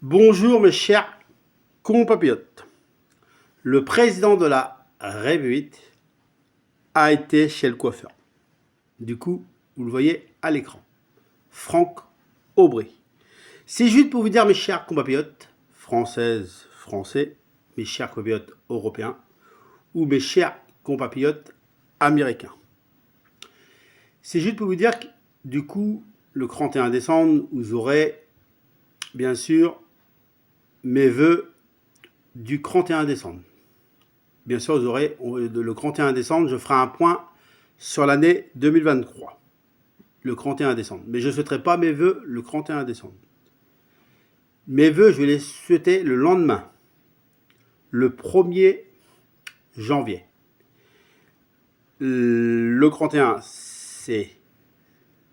Bonjour mes chers compatriotes. Le président de la République a été chez le coiffeur. Du coup, vous le voyez à l'écran. Franck Aubry. C'est juste pour vous dire mes chers compatriotes, françaises, français, mes chers compatriotes européens ou mes chers compatriotes américains. C'est juste pour vous dire que du coup, le 31 décembre, vous aurez bien sûr mes vœux du 31 décembre. Bien sûr, vous aurez le 31 décembre, je ferai un point sur l'année 2023. Le 31 décembre. Mais je ne souhaiterai pas mes vœux le 31 décembre. Mes vœux, je vais les souhaiter le lendemain, le 1er janvier. Le 31, c'est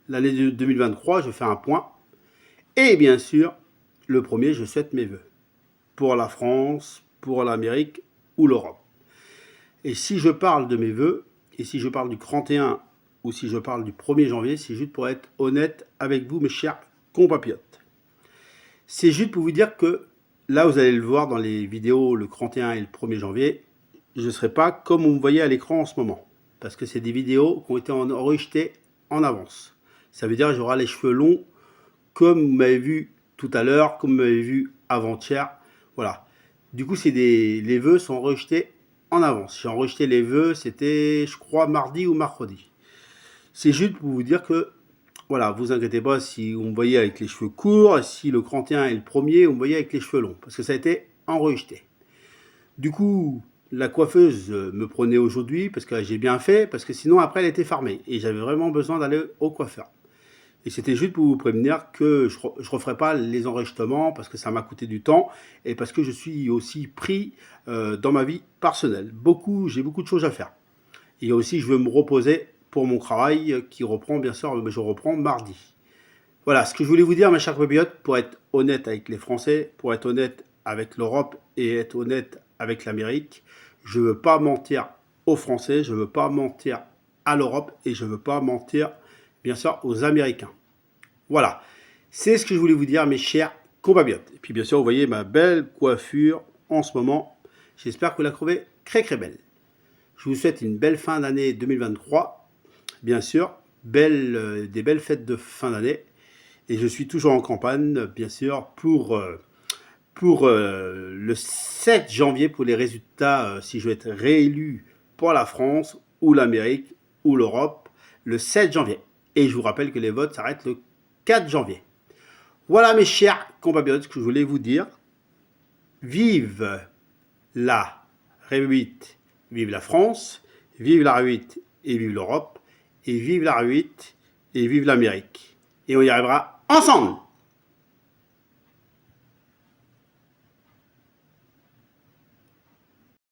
l'année 2023, je fais un point. Et bien sûr, le 1er, je souhaite mes vœux pour la France, pour l'Amérique ou l'Europe. Et si je parle de mes vœux, et si je parle du 31 ou si je parle du 1er janvier, c'est juste pour être honnête avec vous, mes chers compatriotes. C'est juste pour vous dire que là, vous allez le voir dans les vidéos le 31 et le 1er janvier, je ne serai pas comme vous me voyez à l'écran en ce moment. Parce que c'est des vidéos qui ont été enregistrées en avance. Ça veut dire que j'aurai les cheveux longs comme vous m'avez vu tout à l'heure, comme vous m'avez vu avant-hier. Voilà. Du coup, les vœux sont enregistrés en avance. J'ai enregistré les vœux, c'était, je crois, mardi ou mercredi. C'est juste pour vous dire que, voilà, vous inquiétez pas si vous me voyez avec les cheveux courts, et si le 31 est le 1er, vous me voyez avec les cheveux longs, parce que ça a été enregistré. Du coup, la coiffeuse me prenait aujourd'hui, parce que j'ai bien fait, parce que sinon, après, elle était fermée, et j'avais vraiment besoin d'aller au coiffeur. Et c'était juste pour vous prévenir que je ne referai pas les enregistrements parce que ça m'a coûté du temps et parce que je suis aussi pris dans ma vie personnelle. J'ai beaucoup de choses à faire. Et aussi, je veux me reposer pour mon travail qui reprend, bien sûr, je reprends mardi. Voilà, ce que je voulais vous dire, mes chers compatriotes, pour être honnête avec les Français, pour être honnête avec l'Europe et être honnête avec l'Amérique, je ne veux pas mentir aux Français, je ne veux pas mentir à l'Europe et je ne veux pas mentir bien sûr aux Américains. Voilà, c'est ce que je voulais vous dire, mes chers compatriotes. Et puis bien sûr, vous voyez ma belle coiffure en ce moment. J'espère que vous la trouvez très très belle. Je vous souhaite une belle fin d'année 2023, bien sûr, des belles fêtes de fin d'année. Et je suis toujours en campagne, bien sûr, pour le 7 janvier, pour les résultats, si je veux être réélu pour la France, ou l'Amérique, ou l'Europe, le 7 janvier. Et je vous rappelle que les votes s'arrêtent le 4 janvier. Voilà mes chers compatriotes, ce que je voulais vous dire. Vive la République, vive la France, vive la République et vive l'Europe, et vive la République et vive l'Amérique. Et on y arrivera ensemble.